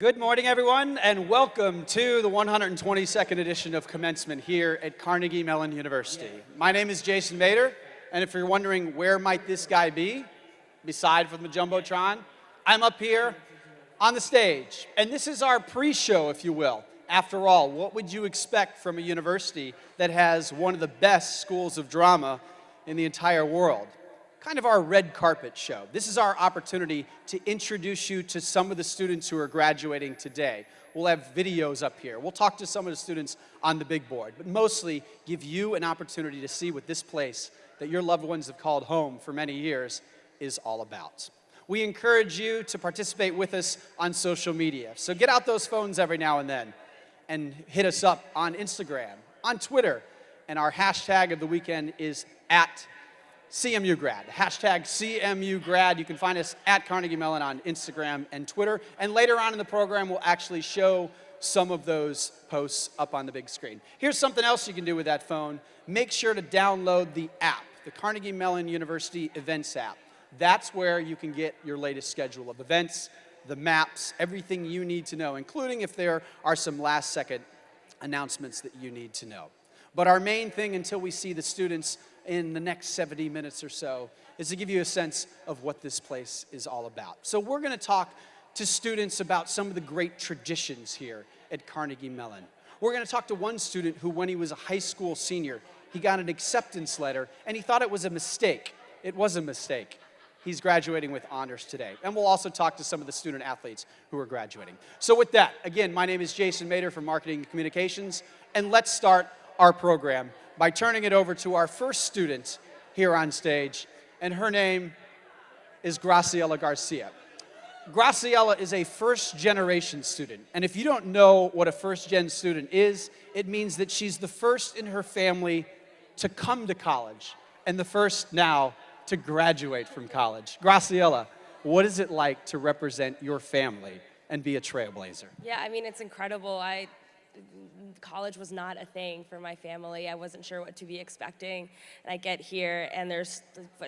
Good morning, everyone, and welcome to the 122nd edition of Commencement here at Carnegie Mellon University. My name is Jason Mader, and if you're wondering where might this guy be, beside from the Jumbotron, I'm up here on the stage. And this is our pre-show, if you will. After all, what would you expect from a university that has one of the best schools of drama in the entire world? Kind of our red carpet show. This is our opportunity to introduce you to some of the students who are graduating today. We'll have videos up here. We'll talk to some of the students on the big board, but mostly give you an opportunity to see what this place that your loved ones have called home for many years is all about. We encourage you to participate with us on social media. So get out those phones every now and then and hit us up on Instagram, on Twitter, and our hashtag of the weekend is @CMUgrad, hashtag CMUgrad. You can find us at Carnegie Mellon on Instagram and Twitter. And later on in the program, we'll actually show some of those posts up on the big screen. Here's something else you can do with that phone. Make sure to download the app, the Carnegie Mellon University Events app. That's where you can get your latest schedule of events, the maps, everything you need to know, including if there are some last-second announcements that you need to know. But our main thing until we see the students in the next 70 minutes or so is to give you a sense of what this place is all about. So we're going to talk to students about some of the great traditions here at Carnegie Mellon. We're going to talk to one student who, when he was a high school senior, he got an acceptance letter and he thought it was a mistake. It was a mistake. He's graduating with honors today. And we'll also talk to some of the student athletes who are graduating. So with that, again, my name is Jason Mader from Marketing and Communications, and let's start our program by turning it over to our first student here on stage, and her name is Graciela Garcia. Graciela is a first-generation student, and if you don't know what a first-gen student is, it means that she's the first in her family to come to college, and the first now to graduate from college. Graciela, what is it like to represent your family and be a trailblazer? Yeah, I mean, it's incredible. College was not a thing for my family. I wasn't sure what to be expecting. And I get here, and there's,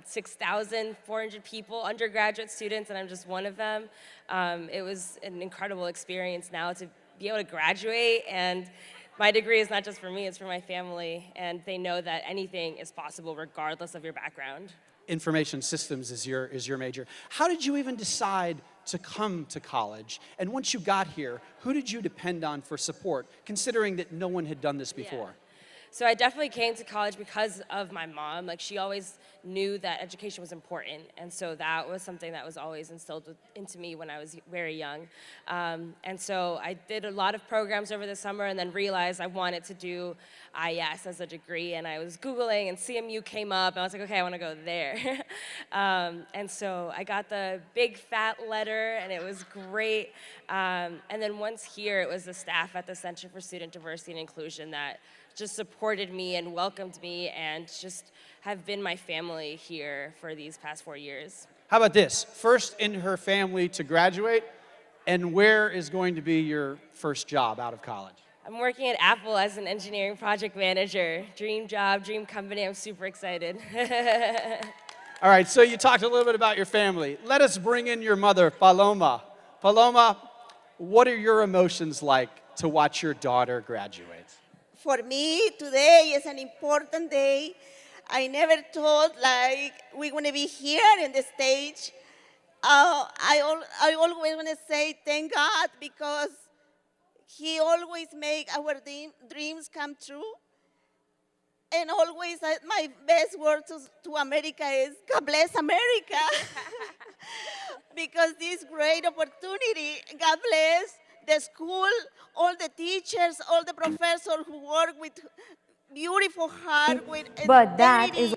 6,400 people, undergraduate students, and I'm just one of them. It was an incredible experience now to be able to graduate, and my degree is not just for me, it's for my family, and they know that anything is possible regardless of your background. Information systems is your major. How did you even decide to come to college? And once you got here, who did you depend on for support, considering that no one had done this before? Yeah. So I definitely came to college because of my mom. Like, she always knew that education was important, and so that was something that was always instilled into me when I was very young. And so I did a lot of programs over the summer and then realized I wanted to do IS as a degree, and I was Googling, and CMU came up, and I was like, okay, I want to go there. And so I got the big fat letter, and it was great. And then once here, it was the staff at the Center for Student Diversity and Inclusion that just supported me and welcomed me and just have been my family here for these past 4 years. How about this? First in her family to graduate, and where is going to be your first job out of college? I'm working at Apple as an engineering project manager. Dream job, dream company. I'm super excited. All right, so you talked a little bit about your family. Let us bring in your mother, Paloma. Paloma, what are your emotions like to watch your daughter graduate? For me, today is an important day. I never thought like we're going to be here in the stage. I always want to say thank God, because He always make our dreams come true. And always my best word to America is God bless America. Because this great opportunity, God bless the school, all the teachers, all the professors who work with beautiful heart, with but that is.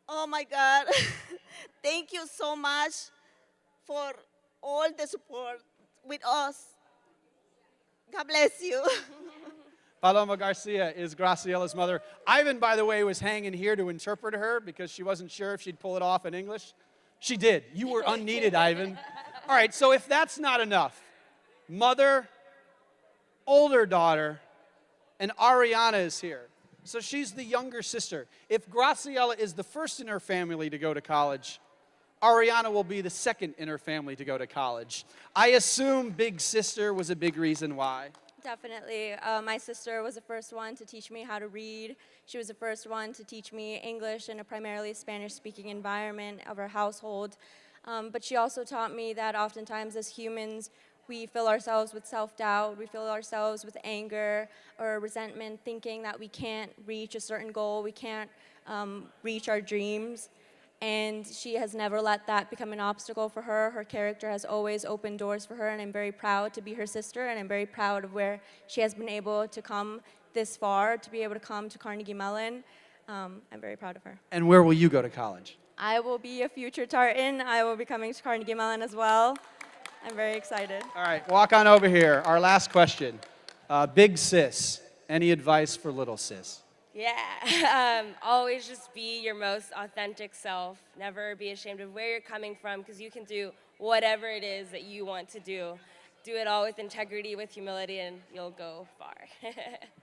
Oh my God. Thank you so much for all the support with us. God bless you. Paloma Garcia is Graciela's mother. Ivan, by the way, was hanging here to interpret her because she wasn't sure if she'd pull it off in English. She did. You were unneeded, Ivan. All right, so if that's not enough, mother, older daughter, and Ariana is here. So she's the younger sister. If Graciela is the first in her family to go to college, Ariana will be the second in her family to go to college. I assume big sister was a big reason why. Definitely. My sister was the first one to teach me how to read. She was the first one to teach me English in a primarily Spanish-speaking environment of our household. But she also taught me that oftentimes as humans, we fill ourselves with self-doubt, we fill ourselves with anger or resentment, thinking that we can't reach a certain goal, we can't reach our dreams. And she has never let that become an obstacle for her. Her character has always opened doors for her, and I'm very proud to be her sister, and I'm very proud of where she has been able to come this far, to be able to come to Carnegie Mellon. I'm very proud of her. And where will you go to college? I will be a future Tartan. I will be coming to Carnegie Mellon as well. I'm very excited. All right, walk on over here. Our last question. Big sis, any advice for little sis? Yeah, always just be your most authentic self. Never be ashamed of where you're coming from, because you can do whatever it is that you want to do. Do it all with integrity, with humility, and you'll go far.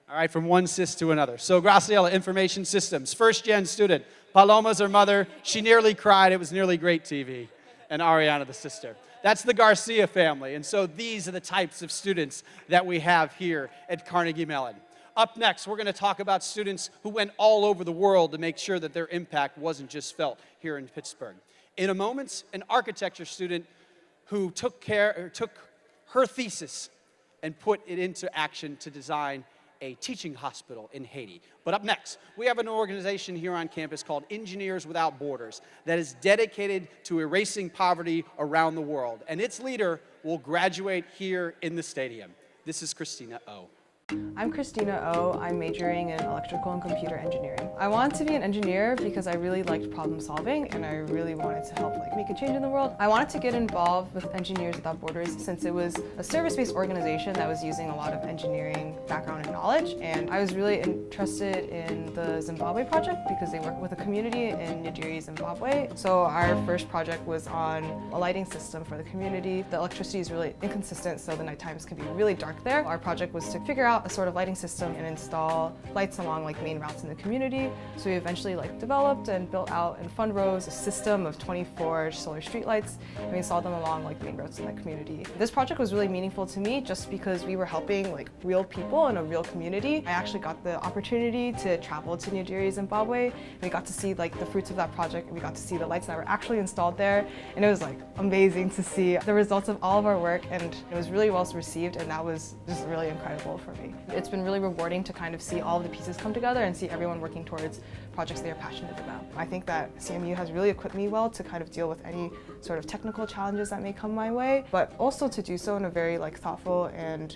All right, from one sis to another. So Graciela, Information Systems, first-gen student. Paloma's her mother. She nearly cried. It was nearly great TV. And Ariana, the sister. That's the Garcia family. And so these are the types of students that we have here at Carnegie Mellon. Up next, we're going to talk about students who went all over the world to make sure that their impact wasn't just felt here in Pittsburgh. In a moment, an architecture student who took her thesis and put it into action to design a teaching hospital in Haiti. But up next, we have an organization here on campus called Engineers Without Borders that is dedicated to erasing poverty around the world. And its leader will graduate here in the stadium. This is Christina O. I'm Christina O. I'm majoring in electrical and computer engineering. I wanted to be an engineer because I really liked problem solving and I really wanted to help make a change in the world. I wanted to get involved with Engineers Without Borders since it was a service-based organization that was using a lot of engineering background and knowledge, and I was really interested in the Zimbabwe project because they work with a community in Nigeria, Zimbabwe. So our first project was on a lighting system for the community. The electricity is really inconsistent, so the night times can be really dark there. Our project was to figure out a sort of lighting system and install lights along main routes in the community. So we eventually developed and built out in Fund Rose a system of 24 solar streetlights, and we installed them along main roads in the community. This project was really meaningful to me just because we were helping real people in a real community. I actually got the opportunity to travel to Nigeria, Zimbabwe, and we got to see the fruits of that project, and we got to see the lights that were actually installed there, and it was amazing to see the results of all of our work, and it was really well received, and that was just really incredible for me. It's been really rewarding to see all of the pieces come together and see everyone working towards projects they are passionate about. I think that CMU has really equipped me well to deal with any sort of technical challenges that may come my way, but also to do so in a very thoughtful and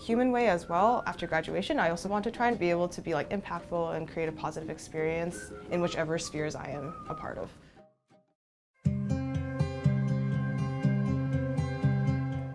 human way as well. After graduation, I also want to try and be able to be impactful and create a positive experience in whichever spheres I am a part of.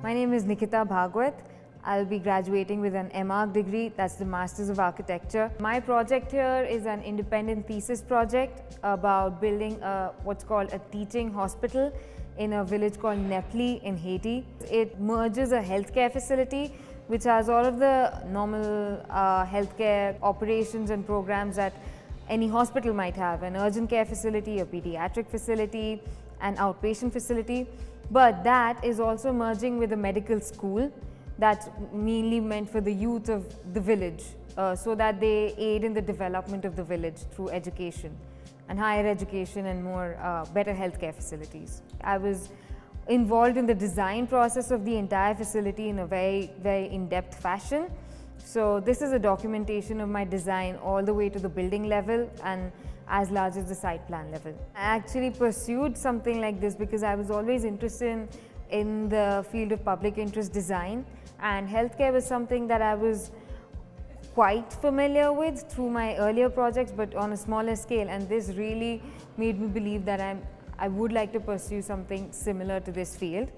My name is Nikita Bhagwat. I'll be graduating with an MArch degree, that's the Masters of Architecture. My project here is an independent thesis project about building what's called a teaching hospital in a village called Nepli in Haiti. It merges a healthcare facility which has all of the normal healthcare operations and programs that any hospital might have, an urgent care facility, a pediatric facility, an outpatient facility. But that is also merging with a medical school that's mainly meant for the youth of the village, so that they aid in the development of the village through education and higher education and more better healthcare facilities. I was involved in the design process of the entire facility in a very, very in-depth fashion. So this is a documentation of my design all the way to the building level and as large as the site plan level. I actually pursued something like this because I was always interested in the field of public interest design, and healthcare was something that I was quite familiar with through my earlier projects, but on a smaller scale, and this really made me believe that I would like to pursue something similar to this field.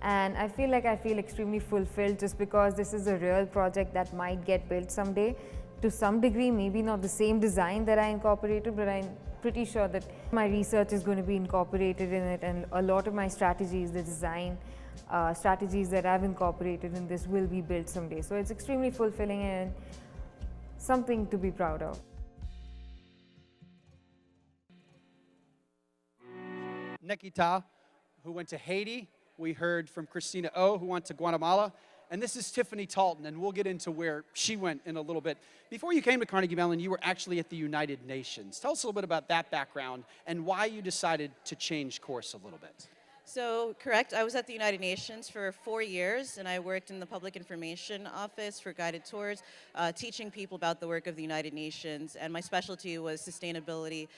And I feel extremely fulfilled just because this is a real project that might get built someday. To some degree, maybe not the same design that I incorporated, but I'm pretty sure that my research is going to be incorporated in it, and a lot of my strategies, the design strategies that I've incorporated in this will be built someday. So it's extremely fulfilling and something to be proud of. Nikita, who went to Haiti. We heard from Christina O, who went to Guatemala. And this is Tiffany Talton, and we'll get into where she went in a little bit. Before you came to Carnegie Mellon, you were actually at the United Nations. Tell us a little bit about that background and why you decided to change course a little bit. So, correct, I was at the United Nations for 4 years, and I worked in the Public Information Office for guided tours, teaching people about the work of the United Nations, and my specialty was sustainability,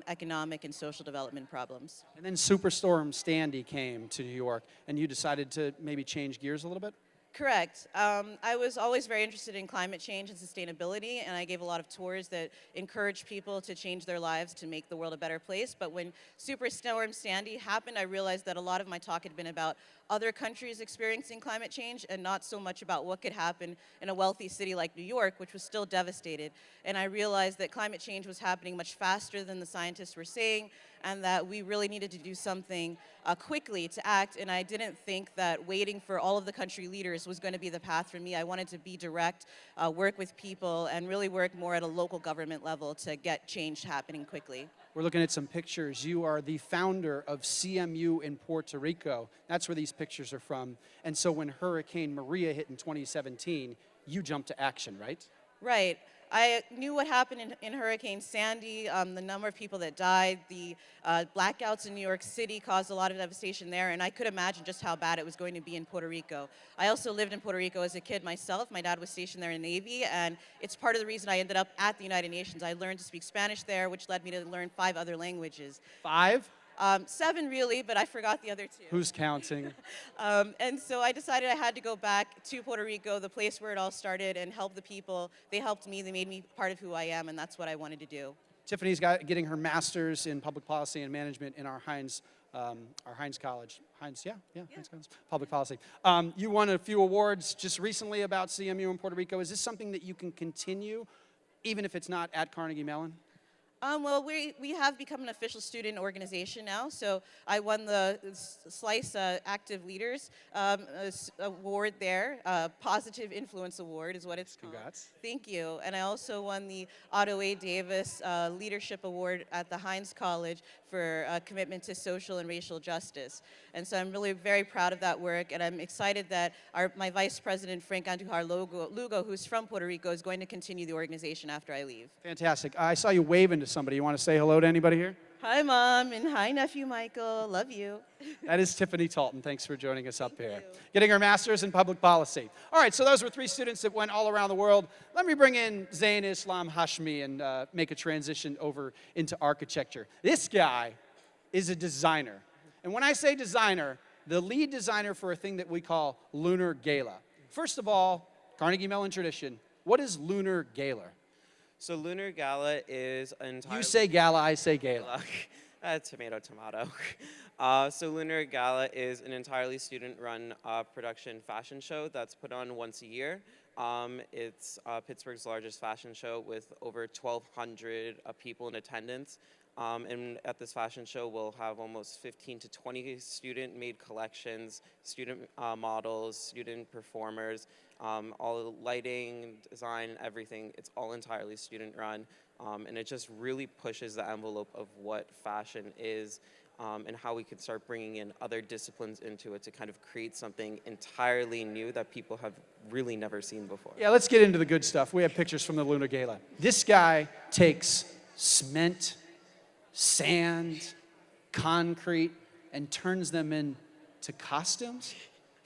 economic and social development problems. And then Superstorm Sandy came to New York, and you decided to maybe change gears a little bit? Correct. I was always very interested in climate change and sustainability, and I gave a lot of tours that encouraged people to change their lives to make the world a better place. But when Superstorm Sandy happened, I realized that a lot of my talk had been about other countries experiencing climate change and not so much about what could happen in a wealthy city like New York, which was still devastated. And I realized that climate change was happening much faster than the scientists were saying, and that we really needed to do something quickly to act. And I didn't think that waiting for all of the country leaders was going to be the path for me. I wanted to be direct, work with people, and really work more at a local government level to get change happening quickly. We're looking at some pictures. You are the founder of CMU in Puerto Rico. That's where these pictures are from. And so when Hurricane Maria hit in 2017, you jumped to action, right? Right. I knew what happened in Hurricane Sandy, the number of people that died, the blackouts in New York City caused a lot of devastation there, and I could imagine just how bad it was going to be in Puerto Rico. I also lived in Puerto Rico as a kid myself. My dad was stationed there in the Navy, and it's part of the reason I ended up at the United Nations. I learned to speak Spanish there, which led me to learn 5 other languages. 5? 7 really, but I forgot the other 2. Who's counting? And so I decided I had to go back to Puerto Rico, the place where it all started, and help the people. They helped me, they made me part of who I am, and that's what I wanted to do. Tiffany's getting her master's in public policy and management in our Heinz College. Heinz College, public policy. You won a few awards just recently about CMU in Puerto Rico. Is this something that you can continue, even if it's not at Carnegie Mellon? Well, we have become an official student organization now, so I won the SLICE Active Leaders Award there. Positive Influence Award is what it's called. Congrats. Thank you. And I also won the Otto A. Davis Leadership Award at the Heinz College for commitment to social and racial justice. And so I'm really very proud of that work, and I'm excited that my Vice President, Frank Andujar Lugo, who's from Puerto Rico, is going to continue the organization after I leave. Fantastic. I saw you waving to somebody. You want to say hello to anybody here? Hi, Mom, and hi, Nephew Michael. Love you. That is Tiffany Talton. Thanks for joining us up here. Getting her master's in public policy. All right, so those were 3 students that went all around the world. Let me bring in Zain Islam Hashmi and make a transition over into architecture. This guy is a designer. And when I say designer, the lead designer for a thing that we call Lunar Gala. First of all, Carnegie Mellon tradition, what is Lunar Gala? So Lunar Gala is entirely... You say gala, I say gala. Tomato, tomato. So Lunar Gala is an entirely student-run production fashion show that's put on once a year. It's Pittsburgh's largest fashion show with over 1,200 people in attendance. And at this fashion show, we'll have almost 15 to 20 student-made collections, student models, student performers, all the lighting, design, everything. It's all entirely student-run, and it just really pushes the envelope of what fashion is and how we could start bringing in other disciplines into it to kind of create something entirely new that people have really never seen before. Yeah, let's get into the good stuff. We have pictures from the Lunar Gala. This guy takes cement, sand, concrete, and turns them into costumes?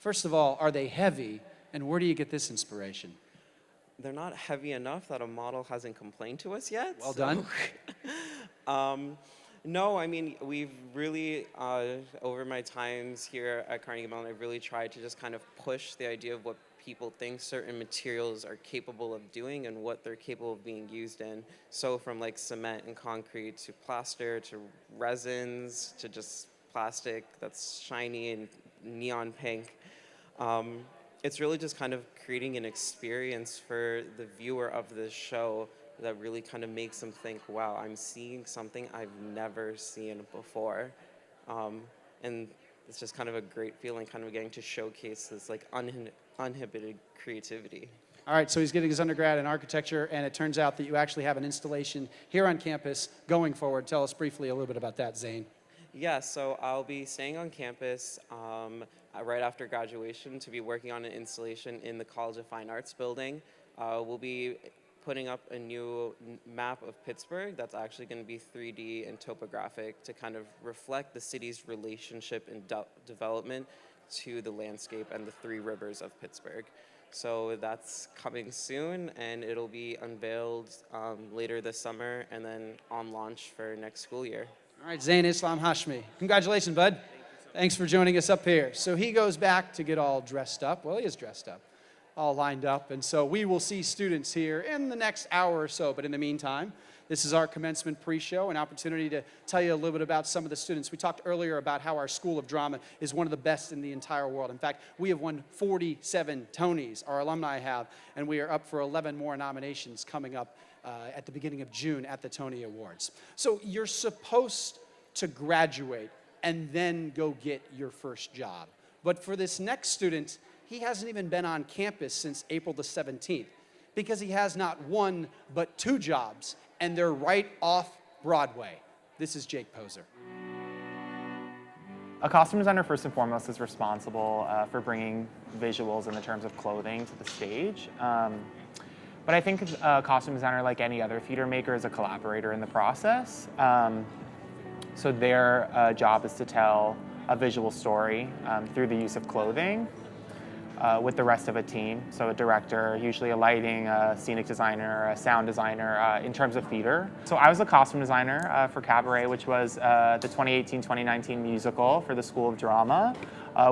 First of all, are they heavy, and where do you get this inspiration? They're not heavy enough that a model hasn't complained to us yet. Well done. No, I mean, we've really, over my times here at Carnegie Mellon, I've really tried to just kind of push the idea of what people think certain materials are capable of doing and what they're capable of being used in. So from like cement and concrete to plaster to resins to just plastic that's shiny and neon pink. It's really just kind of creating an experience for the viewer of this show that really kind of makes them think, wow, I'm seeing something I've never seen before. And it's just kind of a great feeling, kind of getting to showcase this like uninhibited creativity. All right, so he's getting his undergrad in architecture, and it turns out that you actually have an installation here on campus going forward. Tell us briefly a little bit about that, Zane. Yeah, so I'll be staying on campus right after graduation to be working on an installation in the College of Fine Arts building. We'll be putting up a new map of Pittsburgh that's actually going to be 3D and topographic to kind of reflect the city's relationship and development to the landscape and the three rivers of Pittsburgh. So that's coming soon, and it'll be unveiled later this summer and then on launch for next school year. All right, Zain Islam Hashmi. Congratulations, bud. Thanks for joining us up here. So he goes back to get all dressed up. Well, he is dressed up, all lined up. And so we will see students here in the next hour or so. But in the meantime, this is our commencement pre-show, an opportunity to tell you a little bit about some of the students. We talked earlier about how our School of Drama is one of the best in the entire world. In fact, we have won 47 Tonys, our alumni have, and we are up for 11 more nominations coming up at the beginning of June at the Tony Awards. So you're supposed to graduate and then go get your first job. But for this next student, he hasn't even been on campus since April the 17th because he has not one but two jobs, and they're right off Broadway. This is Jake Poser. A costume designer, first and foremost, is responsible for bringing visuals in the terms of clothing to the stage. But I think a costume designer, like any other theater maker, is a collaborator in the process. So their job is to tell a visual story through the use of clothing with the rest of a team. So a director, usually a lighting, a scenic designer, a sound designer in terms of theater. So I was a costume designer for Cabaret, which was the 2018-2019 musical for the School of Drama.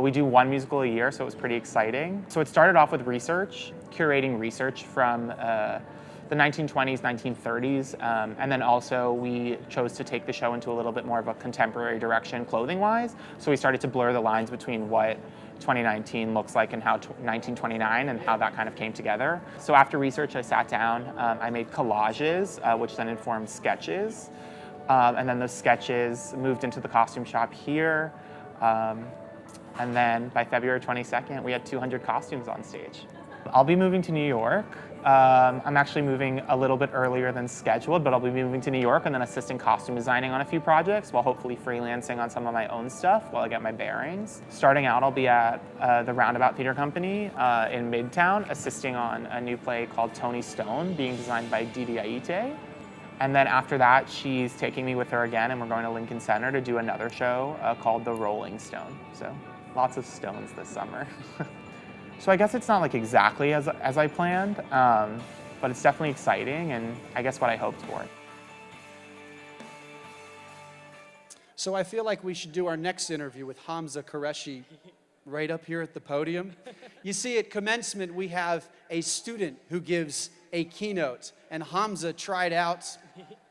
We do one musical a year, so it was pretty exciting. So it started off with research, curating research from the 1920s, 1930s, and then also we chose to take the show into a little bit more of a contemporary direction clothing-wise. So we started to blur the lines between what 2019 looks like and how 1929 and how that kind of came together. So after research, I sat down, I made collages, which then informed sketches. And then those sketches moved into the costume shop here. And then by February 22nd, we had 200 costumes on stage. I'll be moving to New York. I'm actually moving a little bit earlier than scheduled, but I'll be moving to New York and then assisting costume designing on a few projects while hopefully freelancing on some of my own stuff while I get my bearings. Starting out, I'll be at the Roundabout Theater Company in Midtown, assisting on a new play called Tony Stone, being designed by Didi Aite. And then after that, she's taking me with her again, and we're going to Lincoln Center to do another show called The Rolling Stone. So lots of stones this summer. So I guess it's not like exactly as I planned, but it's definitely exciting and I guess what I hoped for. So I feel like we should do our next interview with Hamza Qureshi right up here at the podium. You see, at commencement, we have a student who gives a keynote, and Hamza tried out,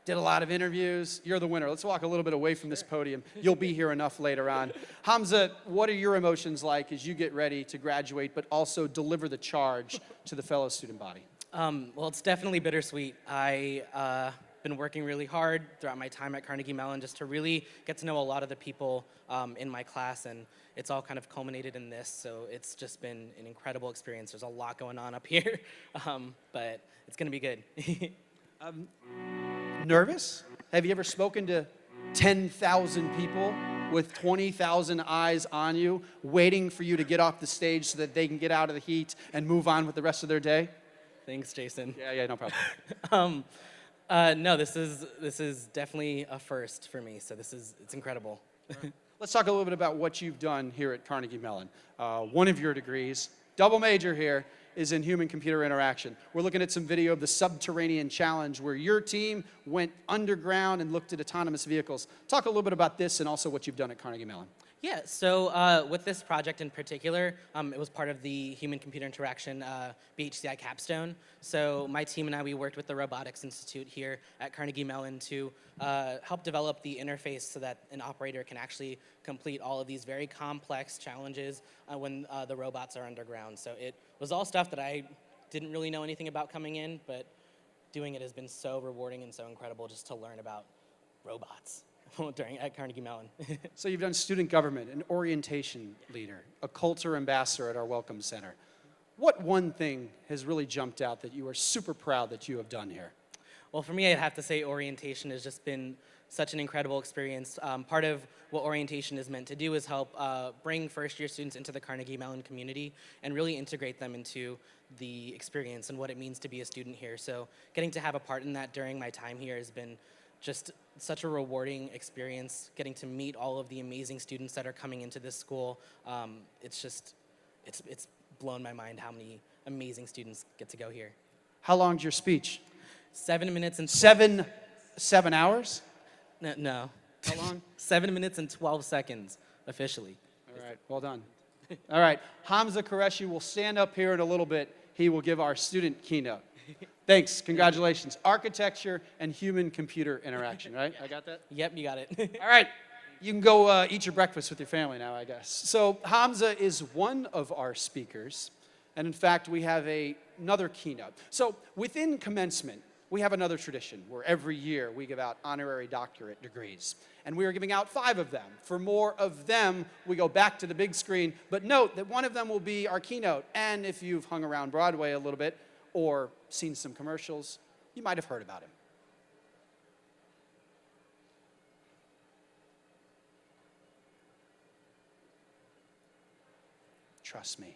did a lot of interviews. You're the winner. Let's walk a little bit away from this podium. You'll be here enough later on. Hamza, what are your emotions like as you get ready to graduate, but also deliver the charge to the fellow student body? Well, it's definitely bittersweet. I've been working really hard throughout my time at Carnegie Mellon just to really get to know a lot of the people in my class, and it's all kind of culminated in this, so it's just been an incredible experience. There's a lot going on up here, but it's going to be good. Nervous? Have you ever spoken to 10,000 people with 20,000 eyes on you, waiting for you to get off the stage so that they can get out of the heat and move on with the rest of their day? Thanks, Jason. Yeah, no problem. No, this is definitely a first for me, so it's incredible. Let's talk a little bit about what you've done here at Carnegie Mellon. One of your degrees, double major here, is in human-computer interaction. We're looking at some video of the Subterranean Challenge where your team went underground and looked at autonomous vehicles. Talk a little bit about this and also what you've done at Carnegie Mellon. Yeah, so with this project in particular, it was part of the Human-Computer Interaction BHCI capstone. So my team and I, we worked with the Robotics Institute here at Carnegie Mellon to help develop the interface so that an operator can actually complete all of these very complex challenges when the robots are underground. So it was all stuff that I didn't really know anything about coming in, but doing it has been so rewarding and so incredible just to learn about robots at Carnegie Mellon. So you've done student government, an orientation leader, a culture ambassador at our Welcome Center. What one thing has really jumped out that you are super proud that you have done here? Well, for me, I'd have to say orientation has just been such an incredible experience. Part of what orientation is meant to do is help bring first-year students into the Carnegie Mellon community and really integrate them into the experience and what it means to be a student here. So getting to have a part in that during my time here has been just such a rewarding experience, getting to meet all of the amazing students that are coming into this school. It's blown my mind how many amazing students get to go here. How long's your speech? 7 minutes and 7 hours? No. How long? 7 minutes and 12 seconds, officially. All right, well done. All right, Hamza Qureshi will stand up here in a little bit. He will give our student keynote. Thanks, congratulations. Architecture and human-computer interaction, right? I got that? Yep, you got it. All right, you can go eat your breakfast with your family now, I guess. So Hamza is one of our speakers, and in fact, we have another keynote. So within Commencement, we have another tradition where every year we give out honorary doctorate degrees. And we are giving out 5 of them. For more of them, we go back to the big screen. But note that one of them will be our keynote. And if you've hung around Broadway a little bit or seen some commercials, you might have heard about him. Trust me.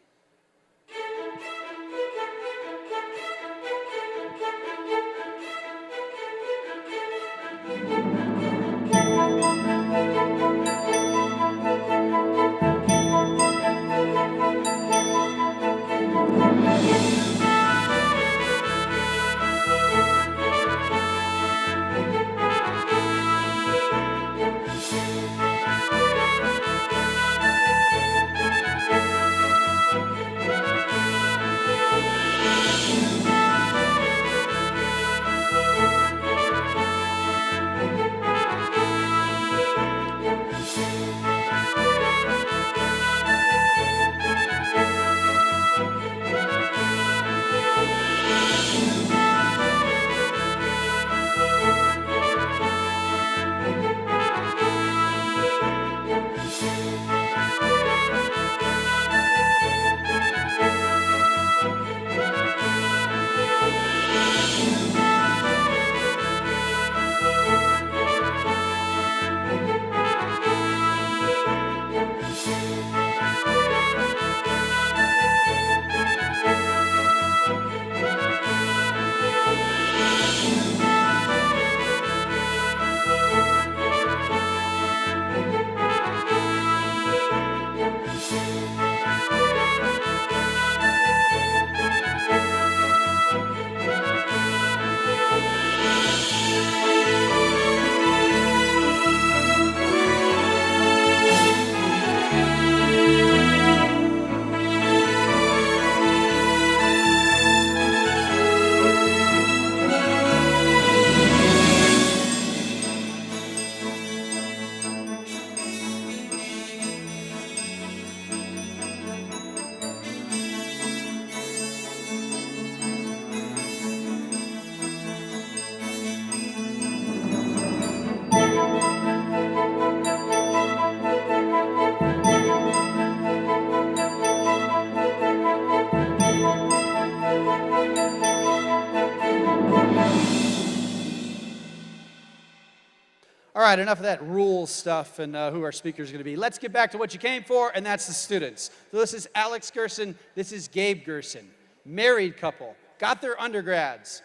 All right, enough of that rules stuff and who our speakers are going to be. Let's get back to what you came for, and that's the students. So this is Alex Gerson. This is Gabe Gerson. Married couple. Got their undergrads.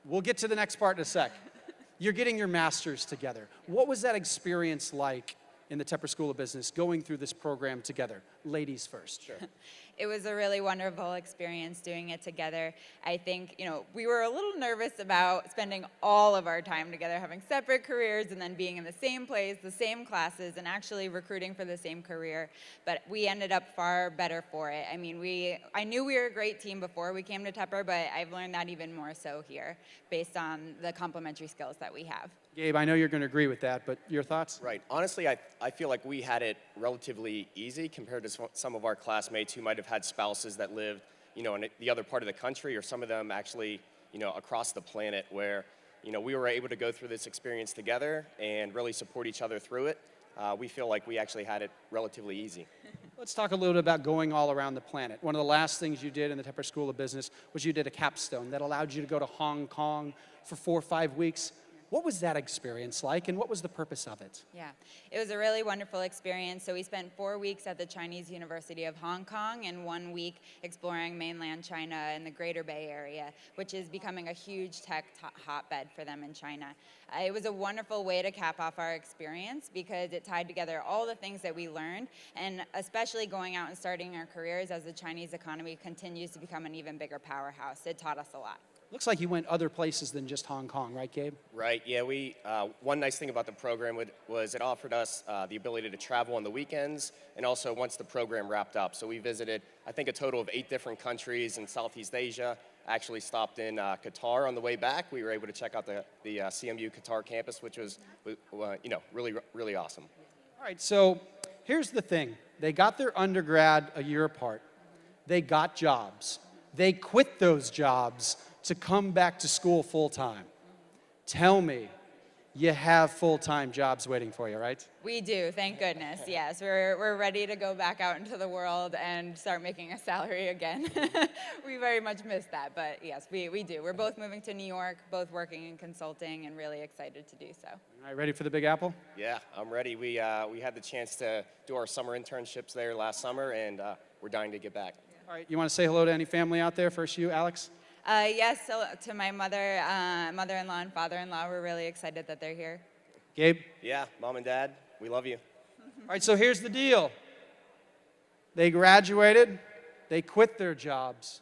We'll get to the next part in a sec. You're getting your masters together. What was that experience like in the Tepper School of Business going through this program together? Ladies first. Sure. It was a really wonderful experience doing it together. I think, we were a little nervous about spending all of our time together, having separate careers and then being in the same place, the same classes, and actually recruiting for the same career. But we ended up far better for it. I mean, I knew we were a great team before we came to Tepper, but I've learned that even more so here based on the complementary skills that we have. Gabe, I know you're going to agree with that, but your thoughts? Right. Honestly, I feel like we had it relatively easy compared to some of our classmates who might have had spouses that lived, in the other part of the country, or some of them actually, across the planet, where, we were able to go through this experience together and really support each other through it. We feel like we actually had it relatively easy. Let's talk a little bit about going all around the planet. One of the last things you did in the Tepper School of Business was you did a capstone that allowed you to go to Hong Kong for 4 or 5 weeks. What was that experience like, and what was the purpose of it? Yeah, it was a really wonderful experience. So we spent 4 weeks at the Chinese University of Hong Kong and 1 week exploring mainland China and the Greater Bay Area, which is becoming a huge tech hotbed for them in China. It was a wonderful way to cap off our experience because it tied together all the things that we learned, and especially going out and starting our careers as the Chinese economy continues to become an even bigger powerhouse. It taught us a lot. Looks like you went other places than just Hong Kong, right, Gabe? Right, yeah, one nice thing about the program was it offered us the ability to travel on the weekends and also once the program wrapped up. So we visited, I think, a total of 8 different countries in Southeast Asia. Actually stopped in Qatar on the way back. We were able to check out the CMU Qatar campus, which was really, really awesome. All right, so here's the thing. They got their undergrad a year apart. They got jobs. They quit those jobs to come back to school full-time. Tell me, you have full-time jobs waiting for you, right? We do, thank goodness, yes. We're ready to go back out into the world and start making a salary again. We very much miss that, but yes, we do. We're both moving to New York, both working in consulting, and really excited to do so. All right, ready for the Big Apple? Yeah, I'm ready. We had the chance to do our summer internships there last summer, and we're dying to get back. All right, you want to say hello to any family out there? First you, Alex? Yes, so to my mother-in-law and father-in-law, we're really excited that they're here. Gabe? Yeah, Mom and Dad, we love you. All right, so here's the deal. They graduated, they quit their jobs.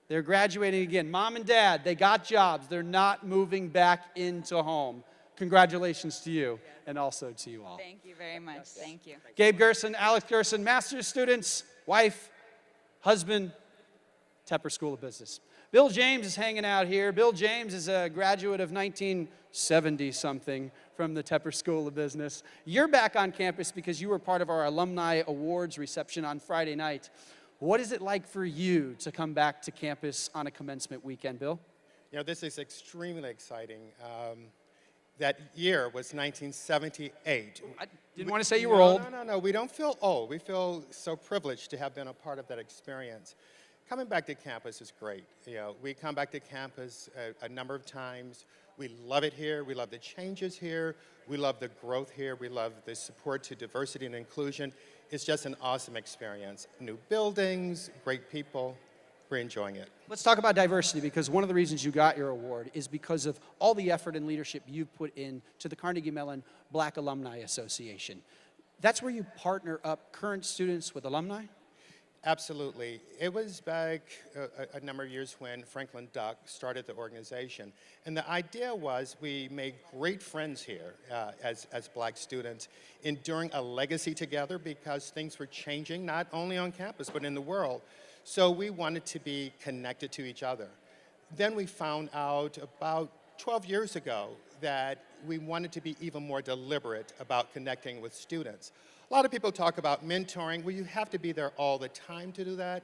They're graduating again. Mom and Dad, they got jobs. They're not moving back into home. Congratulations to you, and also to you all. Thank you very much, thank you. Gabe Gerson, Alex Gerson, master's students, wife, husband, Tepper School of Business. Bill James is hanging out here. Bill James is a graduate of 1970-something from the Tepper School of Business. You're back on campus because you were part of our Alumni Awards reception on Friday night. What is it like for you to come back to campus on a commencement weekend, Bill? You know, this is extremely exciting. That year was 1978. I didn't want to say you were old. No, we don't feel old. We feel so privileged to have been a part of that experience. Coming back to campus is great. You know, we come back to campus a number of times. We love it here. We love the changes here. We love the growth here. We love the support to diversity and inclusion. It's just an awesome experience. New buildings, great people. We're enjoying it. Let's talk about diversity, because one of the reasons you got your award is because of all the effort and leadership you've put into the Carnegie Mellon Black Alumni Association. That's where you partner up current students with alumni? Absolutely. It was back a number of years when Franklin Duck started the organization. And the idea was we made great friends here as black students, enduring a legacy together because things were changing, not only on campus, but in the world. So we wanted to be connected to each other. Then we found out about 12 years ago that we wanted to be even more deliberate about connecting with students. A lot of people talk about mentoring. Well, you have to be there all the time to do that.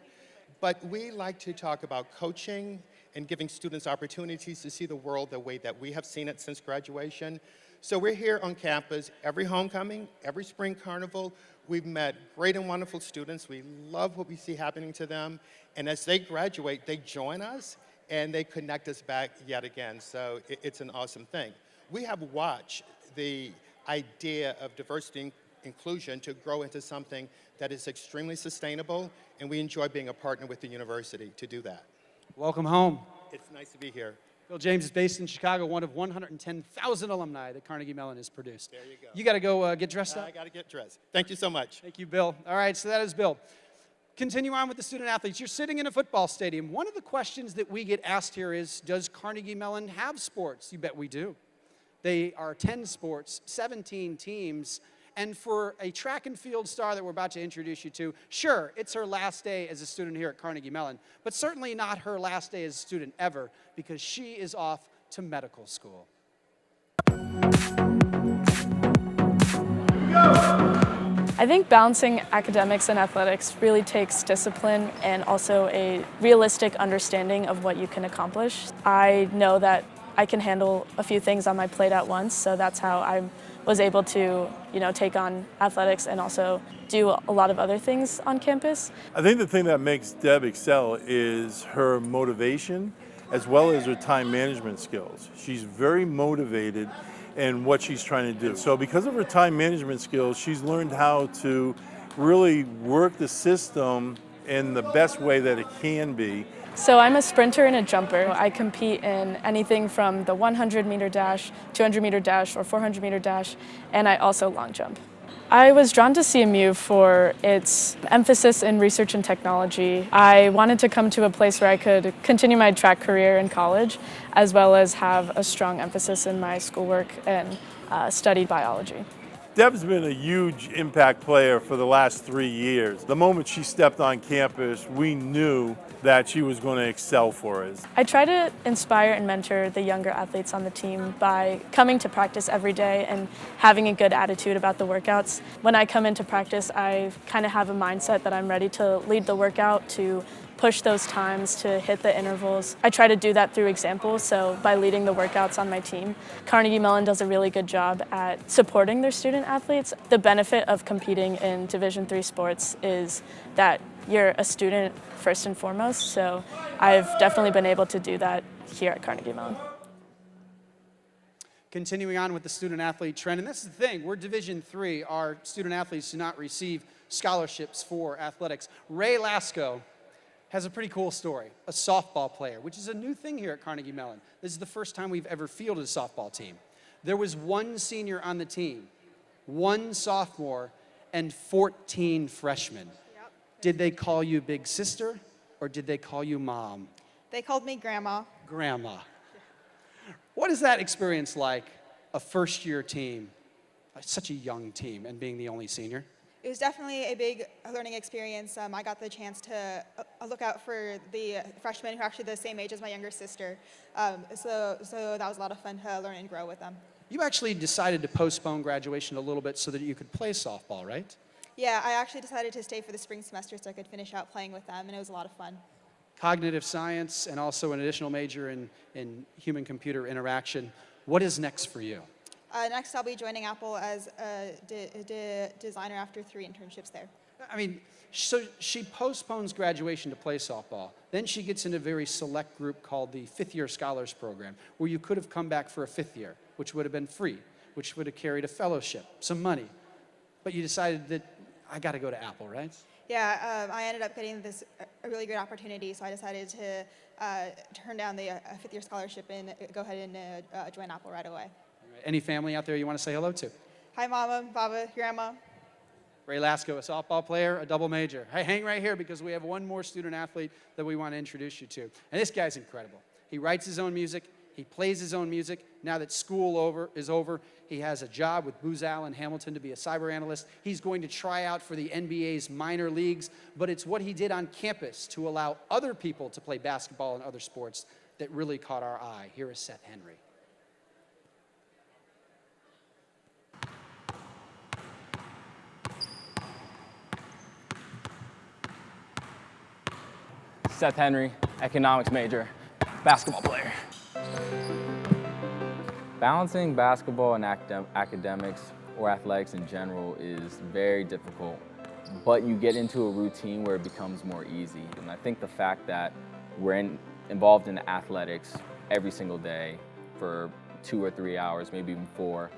But we like to talk about coaching and giving students opportunities to see the world the way that we have seen it since graduation. So we're here on campus every homecoming, every spring carnival. We've met great and wonderful students. We love what we see happening to them. And as they graduate, they join us and they connect us back yet again. So it's an awesome thing. We have watched the idea of diversity inclusion to grow into something that is extremely sustainable, and we enjoy being a partner with the university to do that. Welcome home. It's nice to be here. Bill James is based in Chicago, one of 110,000 alumni that Carnegie Mellon has produced. There you go. You got to go get dressed up? I got to get dressed. Thank you so much. Thank you, Bill. All right, so that is Bill. Continue on with the student athletes. You're sitting in a football stadium. One of the questions that we get asked here is, does Carnegie Mellon have sports? You bet we do. They are 10 sports, 17 teams. And for a track and field star that we're about to introduce you to, sure, it's her last day as a student here at Carnegie Mellon, but certainly not her last day as a student ever, because she is off to medical school. I think balancing academics and athletics really takes discipline and also a realistic understanding of what you can accomplish. I know that I can handle a few things on my plate at once, so that's how I was able to, take on athletics and also do a lot of other things on campus. I think the thing that makes Deb excel is her motivation as well as her time management skills. She's very motivated in what she's trying to do. So because of her time management skills, she's learned how to really work the system in the best way that it can be. So I'm a sprinter and a jumper. I compete in anything from the 100-meter dash, 200-meter dash, or 400-meter dash, and I also long jump. I was drawn to CMU for its emphasis in research and technology. I wanted to come to a place where I could continue my track career in college, as well as have a strong emphasis in my schoolwork and studied biology. Deb's been a huge impact player for the last 3 years. The moment she stepped on campus, we knew that she was going to excel for us. I try to inspire and mentor the younger athletes on the team by coming to practice every day and having a good attitude about the workouts. When I come into practice, I kind of have a mindset that I'm ready to lead the workout, to push those times, to hit the intervals. I try to do that through example, so by leading the workouts on my team. Carnegie Mellon does a really good job at supporting their student athletes. The benefit of competing in Division III sports is that you're a student first and foremost, so I've definitely been able to do that here at Carnegie Mellon. Continuing on with the student athlete trend, and this is the thing, we're Division III. Our student athletes do not receive scholarships for athletics. Ray Lasco has a pretty cool story, a softball player, which is a new thing here at Carnegie Mellon. This is the first time we've ever fielded a softball team. There was one senior on the team, one sophomore, and 14 freshmen. Yep. Did they call you big sister, or did they call you mom? They called me Grandma. Grandma. What is that experience like, a first-year team, such a young team, and being the only senior? It was definitely a big learning experience. I got the chance to look out for the freshmen who are actually the same age as my younger sister. So that was a lot of fun to learn and grow with them. You actually decided to postpone graduation a little bit so that you could play softball, right? Yeah, I actually decided to stay for the spring semester so I could finish out playing with them, and it was a lot of fun. Cognitive science and also an additional major in human-computer interaction. What is next for you? Next, I'll be joining Apple as a designer after 3 internships there. I mean, so she postpones graduation to play softball. Then she gets in a very select group called the 5th-year Scholars Program, where you could have come back for a 5th year, which would have been free, which would have carried a fellowship, some money. But you decided that I got to go to Apple, right? Yeah, I ended up getting this a really good opportunity, so I decided to turn down the 5th-year scholarship and go ahead and join Apple right away. Any family out there you want to say hello to? Hi, Mama, Baba, Grandma. Ray Lasco, a softball player, a double major. Hey, hang right here because we have one more student athlete that we want to introduce you to. And this guy's incredible. He writes his own music. He plays his own music. Now that school is over, he has a job with Booz Allen Hamilton to be a cyber analyst. He's going to try out for the NBA's minor leagues, but it's what he did on campus to allow other people to play basketball and other sports that really caught our eye. Here is Seth Henry. Seth Henry, economics major, basketball player. Balancing basketball and academics or athletics in general is very difficult, but you get into a routine where it becomes more easy. And I think the fact that we're involved in athletics every single day for 2 or 3 hours, maybe even 4,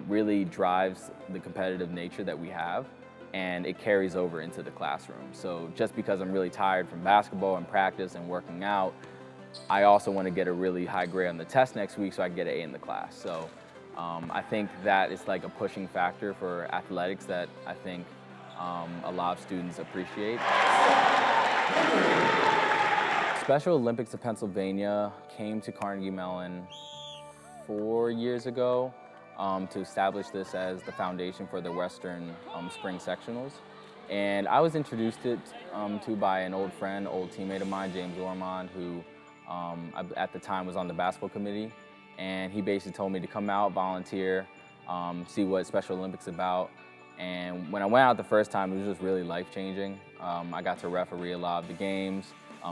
really drives the competitive nature that we have, and it carries over into the classroom. So just because I'm really tired from basketball and practice and working out, I also want to get a really high grade on the test next week so I can get an A in the class. So I think that is like a pushing factor for athletics that I think a lot of students appreciate. Special Olympics of Pennsylvania came to Carnegie Mellon 4 years ago to establish this as the foundation for the Western Spring Sectionals. And I was introduced to by an old friend, old teammate of mine, James Ormond, who at the time was on the basketball committee. And he basically told me to come out, volunteer, see what Special Olympics is about. And when I went out the first time, it was just really life-changing. I got to referee a lot of the games,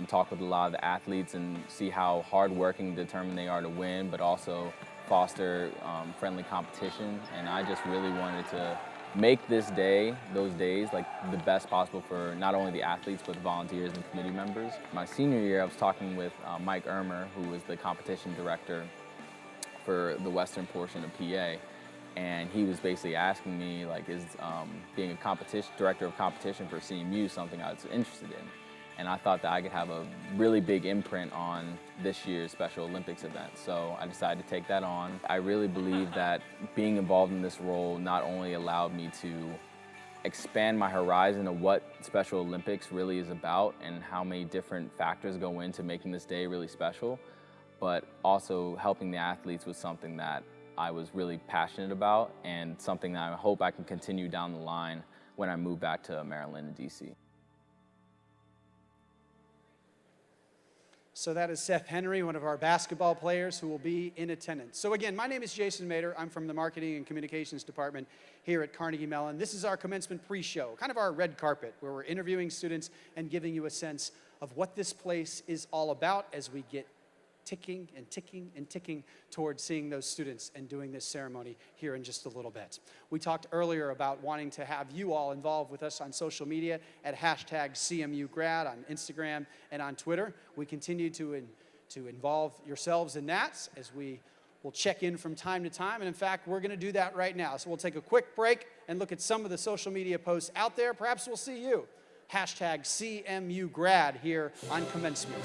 talk with a lot of the athletes and see how hard-working and determined they are to win, but also foster friendly competition. And I just really wanted to make this day, those days, like the best possible for not only the athletes, but the volunteers and committee members. My senior year, I was talking with Mike Ermer, who was the competition director for the western portion of PA. And he was basically asking me, like, is being a director of competition for CMU something I was interested in? And I thought that I could have a really big imprint on this year's Special Olympics event. So I decided to take that on. I really believe that being involved in this role not only allowed me to expand my horizon of what Special Olympics really is about and how many different factors go into making this day really special, but also helping the athletes with something that I was really passionate about and something that I hope I can continue down the line when I move back to Maryland and DC. So that is Seth Henry, one of our basketball players who will be in attendance. So again, my name is Jason Mader. I'm from the Marketing and Communications Department here at Carnegie Mellon. This is our commencement pre-show, kind of our red carpet, where we're interviewing students and giving you a sense of what this place is all about as we get ticking and ticking and ticking towards seeing those students and doing this ceremony here in just a little bit. We talked earlier about wanting to have you all involved with us on social media at #CMUgrad on Instagram and on Twitter. We continue to involve yourselves in that as we will check in from time to time. And in fact, we're going to do that right now. So we'll take a quick break and look at some of the social media posts out there. Perhaps we'll see you. #CMUgrad here on Commencement.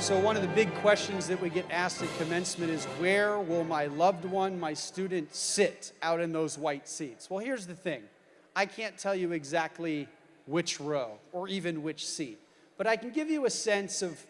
So one of the big questions that we get asked at commencement is, where will my loved one, my student, sit out in those white seats? Well, here's the thing. I can't tell you exactly which row or even which seat, but I can give you a sense of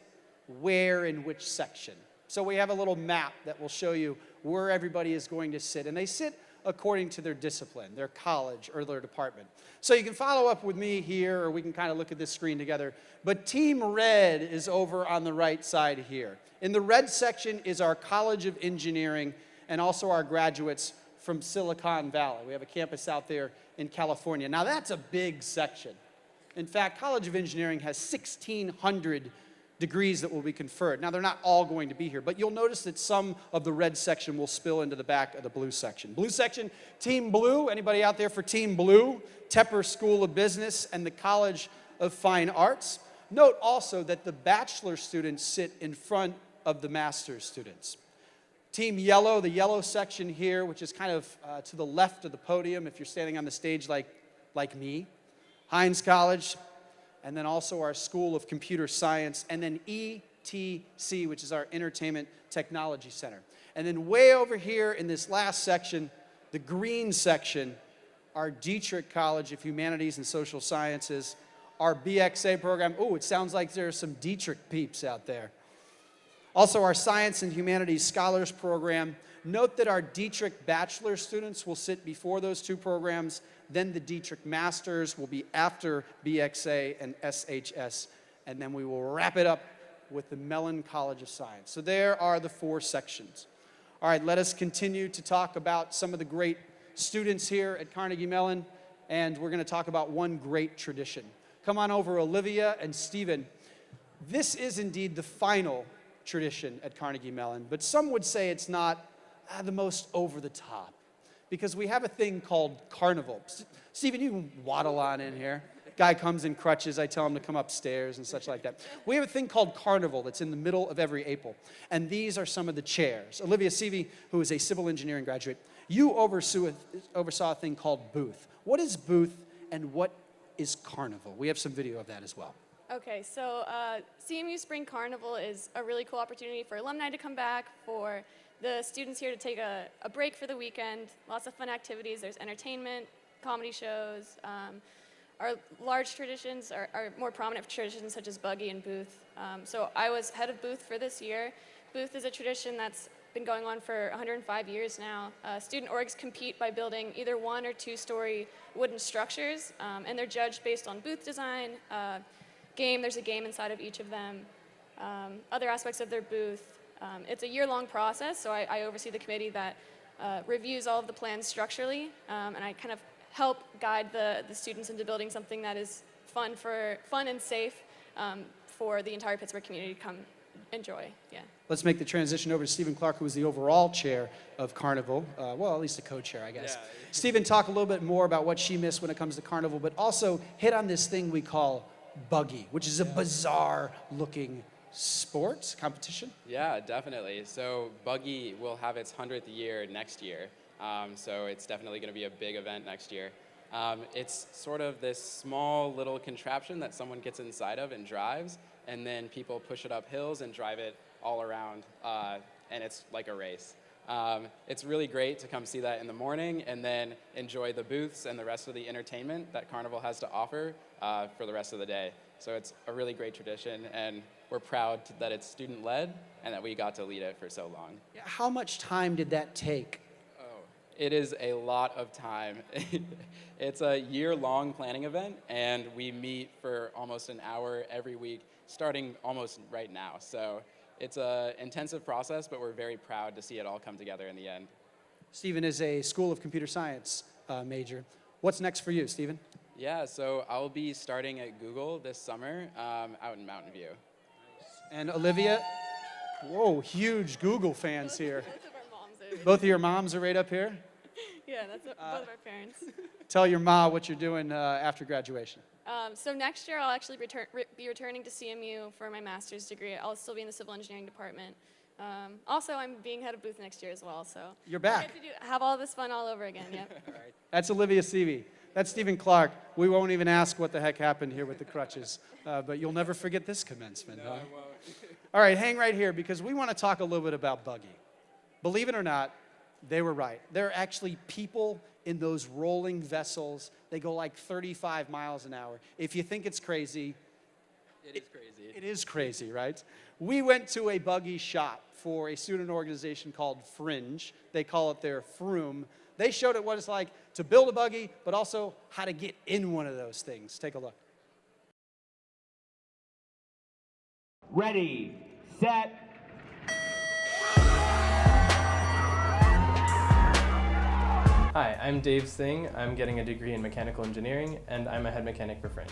where in which section. So we have a little map that will show you where everybody is going to sit, and they sit according to their discipline, their college, or their department. So you can follow up with me here, or we can kind of look at this screen together. But Team Red is over on the right side here. In the red section is our College of Engineering and also our graduates from Silicon Valley. We have a campus out there in California. Now that's a big section. In fact, College of Engineering has 1,600 degrees that will be conferred. Now, they're not all going to be here, but you'll notice that some of the red section will spill into the back of the blue section. Blue section, Team Blue. Anybody out there for Team Blue? Tepper School of Business and the College of Fine Arts. Note also that the bachelor students sit in front of the master's students. Team Yellow, the yellow section here, which is kind of to the left of the podium if you're standing on the stage like me. Hines College, and then also our School of Computer Science, and then ETC, which is our Entertainment Technology Center. And then way over here in this last section, the green section, our Dietrich College of Humanities and Social Sciences, our BXA program. Oh, it sounds like there are some Dietrich peeps out there. Also our Science and Humanities Scholars Program. Note that our Dietrich Bachelor students will sit before those two programs. Then the Dietrich Masters will be after BXA and SHS. And then we will wrap it up with the Mellon College of Science. So there are the four sections. All right, let us continue to talk about some of the great students here at Carnegie Mellon. And we're going to talk about one great tradition. Come on over, Olivia and Stephen. This is indeed the final tradition at Carnegie Mellon, but some would say it's not the most over the top, because we have a thing called carnival. Stephen, you can waddle on in here. Guy comes in crutches, I tell him to come upstairs and such like that. We have a thing called carnival that's in the middle of every April, and these are some of the chairs. Olivia Seavey, who is a civil engineering graduate, you oversaw a thing called booth. What is booth and what is carnival? We have some video of that as well. Okay, so CMU Spring Carnival is a really cool opportunity for alumni to come back, for the students here to take a break for the weekend. Lots of fun activities. There's entertainment, comedy shows. Our large traditions, our more prominent traditions such as Buggy and Booth. So I was head of Booth for this year. Booth is a tradition that's been going on for 105 years now. Student orgs compete by building either 1 or 2-story wooden structures, and they're judged based on booth design, there's a game inside of each of them, other aspects of their booth. It's a year-long process, so I oversee the committee that reviews all of the plans structurally, and I kind of help guide the students into building something that is fun and safe for the entire Pittsburgh community to come enjoy. Yeah. Let's make the transition over to Stephen Clark, who is the overall chair of Carnival. Well, at least the co-chair, I guess. Yeah. Stephen, talk a little bit more about what she missed when it comes to Carnival, but also hit on this thing we call Buggy, which is a bizarre-looking sports competition. Yeah, definitely. So Buggy will have its 100th year next year. So it's definitely going to be a big event next year. It's sort of this small little contraption that someone gets inside of and drives, and then people push it up hills and drive it all around, and it's like a race. It's really great to come see that in the morning and then enjoy the booths and the rest of the entertainment that Carnival has to offer for the rest of the day. So it's a really great tradition, and we're proud that it's student-led and that we got to lead it for so long. How much time did that take? It is a lot of time. It's a year-long planning event, and we meet for almost an hour every week, starting almost right now. So it's an intensive process, but we're very proud to see it all come together in the end. Stephen is a School of Computer Science major. What's next for you, Stephen? Yeah, so I'll be starting at Google this summer out in Mountain View. And Olivia? Whoa, huge Google fans here. Both of your moms are right up here? Yeah, that's both of our parents. Tell your ma what you're doing after graduation. So next year I'll actually be returning to CMU for my master's degree. I'll still be in the civil engineering department. Also, I'm being head of booth next year as well. So you're back. I get to have all this fun all over again. Yep. All right. That's Olivia Seavey. That's Stephen Clark. We won't even ask what the heck happened here with the crutches, but you'll never forget this commencement. No, huh? I won't. All right, hang right here because we want to talk a little bit about Buggy. Believe it or not, they were right. There are actually people in those rolling vessels. They go like 35 miles an hour. If you think it's crazy, it is crazy. It is crazy, right? We went to a Buggy shop for a student organization called Fringe. They call it their Froom. They showed it what it's like to build a Buggy, but also how to get in one of those things. Take a look. Ready, set. Hi, I'm Dave Singh. I'm getting a degree in mechanical engineering, and I'm a head mechanic for Fringe.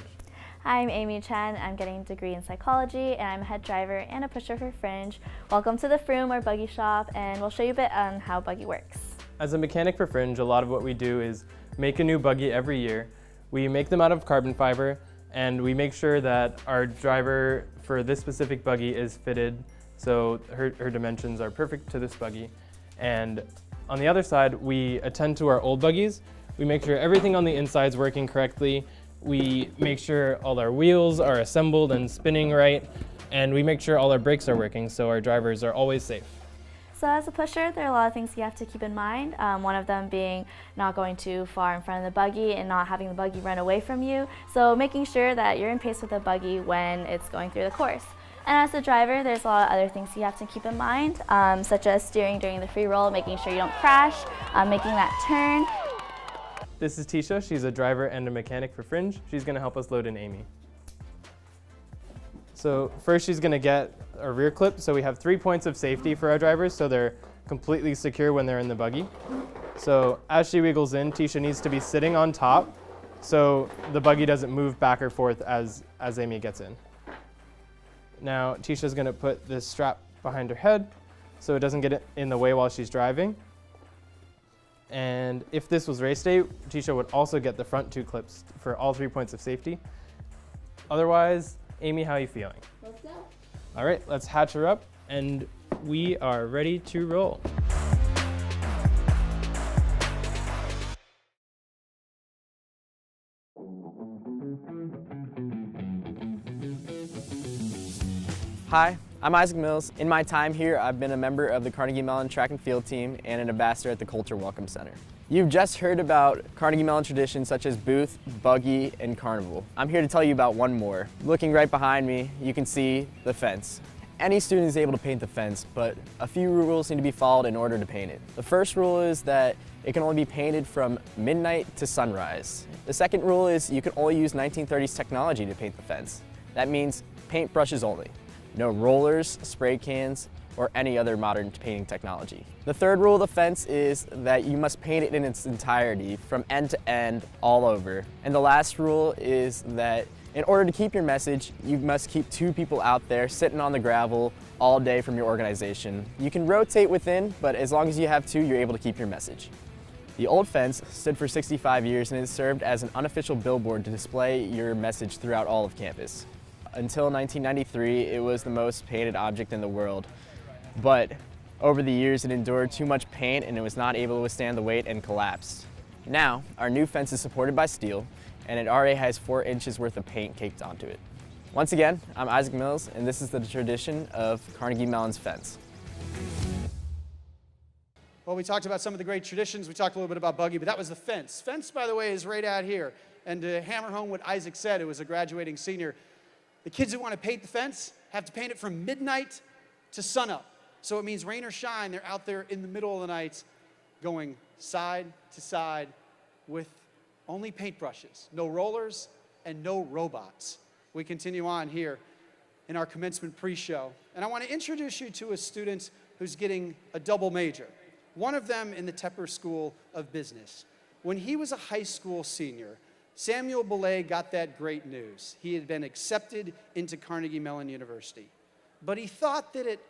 Hi, I'm Amy Chen. I'm getting a degree in psychology, and I'm a head driver and a pusher for Fringe. Welcome to the Froom, our Buggy shop, and we'll show you a bit on how Buggy works. As a mechanic for Fringe, a lot of what we do is make a new Buggy every year. We make them out of carbon fiber, and we make sure that our driver for this specific Buggy is fitted so her dimensions are perfect to this Buggy. And on the other side, we attend to our old Buggies. We make sure everything on the inside is working correctly. We make sure all our wheels are assembled and spinning right, and we make sure all our brakes are working so our drivers are always safe. So as a pusher, there are a lot of things you have to keep in mind. One of them being not going too far in front of the Buggy and not having the Buggy run away from you. So making sure that you're in pace with the Buggy when it's going through the course. And as a driver, there's a lot of other things you have to keep in mind, such as steering during the free roll, making sure you don't crash, making that turn. This is Tisha. She's a driver and a mechanic for Fringe. She's going to help us load in Amy. So first she's going to get a rear clip. So we have 3 points of safety for our drivers so they're completely secure when they're in the Buggy. So as she wiggles in, Tisha needs to be sitting on top so the Buggy doesn't move back or forth as Amy gets in. Now Tisha's gonna put this strap behind her head so it doesn't get in the way while she's driving. And if this was race day, Tisha would also get the front 2 clips for all 3 points of safety. Otherwise, Amy, how are you feeling? Let's go. All right, let's hatch her up and we are ready to roll. Hi, I'm Isaac Mills. In my time here, I've been a member of the Carnegie Mellon track and field team and an ambassador at the Culture Welcome Center. You've just heard about Carnegie Mellon traditions such as Booth, Buggy, and Carnival. I'm here to tell you about one more. Looking right behind me, you can see the fence. Any student is able to paint the fence, but a few rules need to be followed in order to paint it. The first rule is that it can only be painted from midnight to sunrise. The second rule is you can only use 1930s technology to paint the fence. That means paint brushes only. No rollers, spray cans, or any other modern painting technology. The third rule of the fence is that you must paint it in its entirety, from end to end, all over. And the last rule is that in order to keep your message, you must keep 2 people out there sitting on the gravel all day from your organization. You can rotate within, but as long as you have 2, you're able to keep your message. The old fence stood for 65 years and it served as an unofficial billboard to display your message throughout all of campus. Until 1993, it was the most painted object in the world. But over the years, it endured too much paint and it was not able to withstand the weight and collapsed. Now, our new fence is supported by steel and it already has 4 inches worth of paint caked onto it. Once again, I'm Isaac Mills and this is the tradition of Carnegie Mellon's fence. Well, we talked about some of the great traditions. We talked a little bit about Buggy, but that was the fence. Fence, by the way, is right out here. And to hammer home what Isaac said, it was a graduating senior. The kids who want to paint the fence have to paint it from midnight to sunup. So it means rain or shine, they're out there in the middle of the night going side to side with only paintbrushes, no rollers and no robots. We continue on here in our commencement pre-show. And I want to introduce you to a student who's getting a double major. One of them in the Tepper School of Business. When he was a high school senior, Samuel Belay got that great news. He had been accepted into Carnegie Mellon University. But he thought that it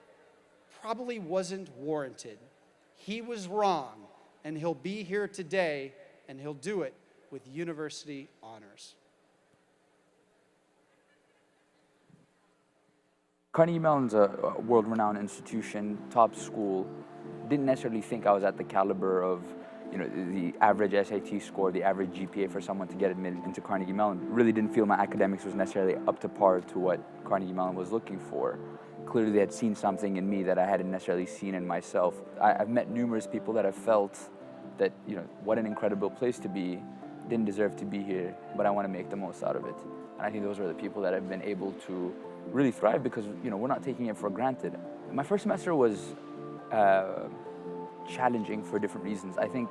probably wasn't warranted. He was wrong, and he'll be here today, and he'll do it with university honors. Carnegie Mellon's a world-renowned institution, top school. Didn't necessarily think I was at the caliber of the average SAT score, the average GPA for someone to get admitted into Carnegie Mellon. Really didn't feel my academics was necessarily up to par to what Carnegie Mellon was looking for. Clearly they had seen something in me that I hadn't necessarily seen in myself. I've met numerous people that have felt that, what an incredible place to be, didn't deserve to be here, but I want to make the most out of it. And I think those are the people that have been able to really thrive because, we're not taking it for granted. My first semester was challenging for different reasons. I think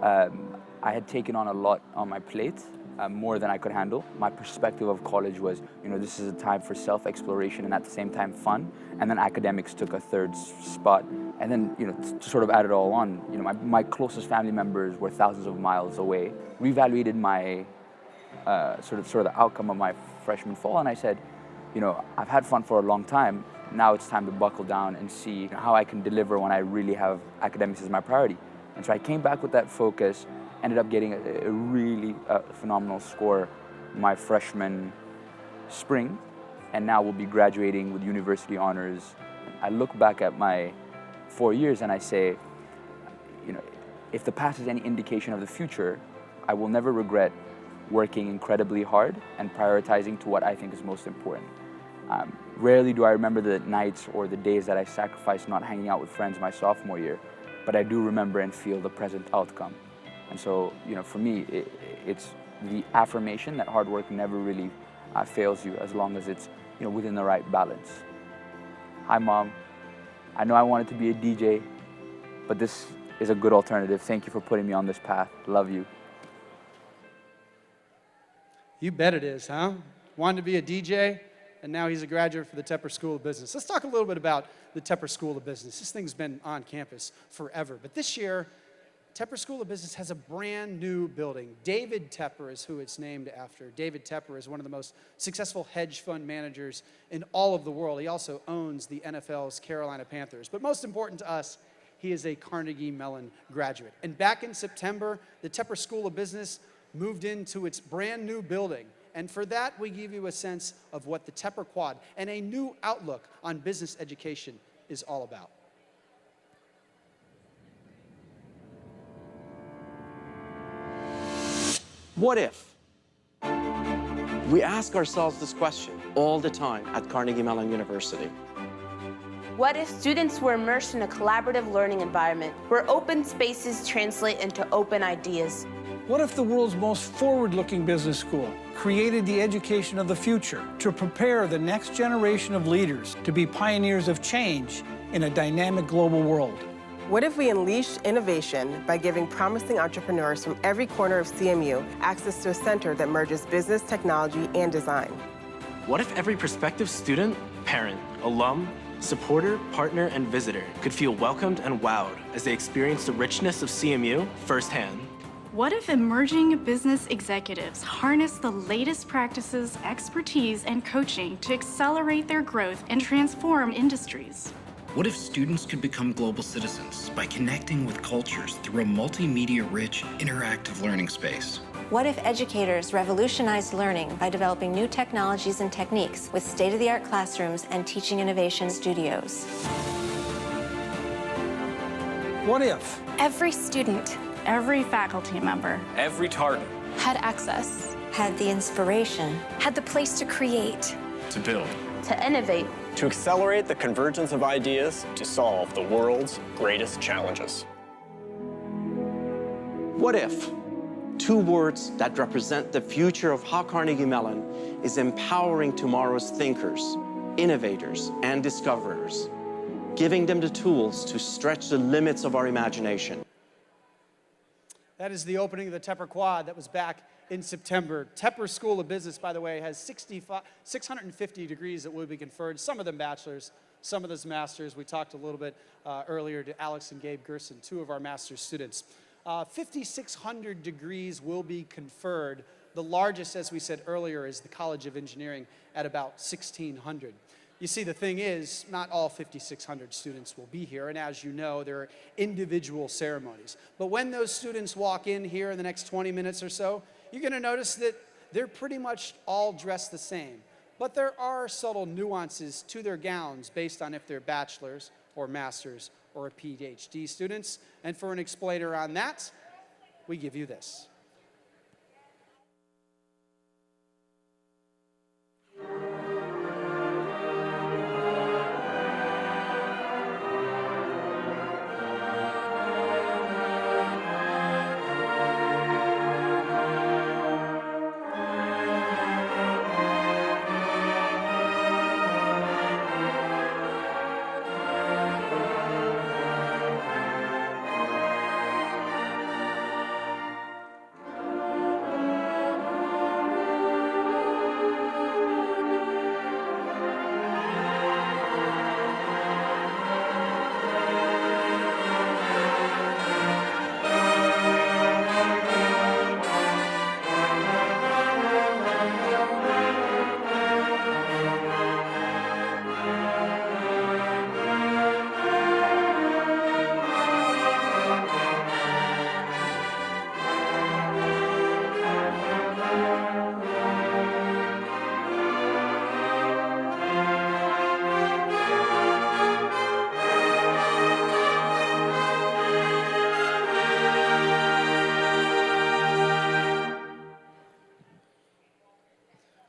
I had taken on a lot on my plate, more than I could handle. My perspective of college was, this is a time for self-exploration and at the same time fun, and then academics took a third spot. And then, to sort of add it all on, my closest family members were thousands of miles away. Reevaluated my sort of the outcome of my freshman fall, and I said, I've had fun for a long time. Now it's time to buckle down and see how I can deliver when I really have academics as my priority. And so I came back with that focus, ended up getting a really phenomenal score my freshman spring, and now we'll be graduating with university honors. I look back at my 4 years and I say, if the past is any indication of the future, I will never regret working incredibly hard and prioritizing to what I think is most important. Rarely do I remember the nights or the days that I sacrificed not hanging out with friends my sophomore year, but I do remember and feel the present outcome. And so, for me, it's the affirmation that hard work never really fails you as long as it's, within the right balance. Hi, Mom. I know I wanted to be a DJ, but this is a good alternative. Thank you for putting me on this path. Love you. You bet it is, huh? Wanted to be a DJ, and now he's a graduate for the Tepper School of Business. Let's talk a little bit about the Tepper School of Business. This thing's been on campus forever, but this year, Tepper School of Business has a brand new building. David Tepper is who it's named after. David Tepper is one of the most successful hedge fund managers in all of the world. He also owns the NFL's Carolina Panthers. But most important to us, he is a Carnegie Mellon graduate. And back in September, the Tepper School of Business moved into its brand new building. And for that, we give you a sense of what the Tepper Quad and a new outlook on business education is all about. What if? We ask ourselves this question all the time at Carnegie Mellon University. What if students were immersed in a collaborative learning environment where open spaces translate into open ideas? What if the world's most forward-looking business school created the education of the future to prepare the next generation of leaders to be pioneers of change in a dynamic global world? What if we unleashed innovation by giving promising entrepreneurs from every corner of CMU access to a center that merges business, technology, and design? What if every prospective student, parent, alum, supporter, partner, and visitor could feel welcomed and wowed as they experience the richness of CMU firsthand? What if emerging business executives harness the latest practices, expertise, and coaching to accelerate their growth and transform industries? What if students could become global citizens by connecting with cultures through a multimedia-rich, interactive learning space? What if educators revolutionized learning by developing new technologies and techniques with state-of-the-art classrooms and teaching innovation studios? What if Every student, every faculty member, every target Had access. Had the inspiration. had the place to create, to build, To innovate, to accelerate the convergence of ideas to solve the world's greatest challenges. What if? Two words that represent the future of how Carnegie Mellon is empowering tomorrow's thinkers, innovators, and discoverers, giving them the tools to stretch the limits of our imagination. That is the opening of the Tepper Quad that was back in September. Tepper School of Business, by the way, has 650 degrees that will be conferred, some of them bachelors, some of them masters. We talked a little bit earlier to Alex and Gabe Gerson, two of our master's students. 5,600 degrees will be conferred. The largest, as we said earlier, is the College of Engineering at about 1,600. You see, the thing is, not all 5,600 students will be here, and as you know, there are individual ceremonies. But when those students walk in here in the next 20 minutes or so, you're going to notice that they're pretty much all dressed the same. But there are subtle nuances to their gowns based on if they're bachelor's or master's or a PhD students. And for an explainer on that, we give you this.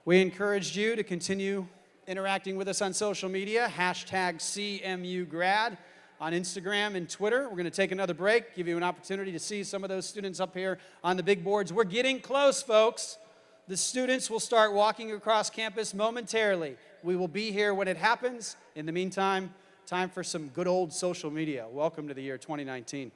We encouraged you to continue interacting with us on social media, #CMUgrad on Instagram and Twitter. We're going to take another break, give you an opportunity to see some of those students up here on the big boards. We're getting close, folks. The students will start walking across campus momentarily. We will be here when it happens. In the meantime, time for some good old social media. Welcome to the year 2019.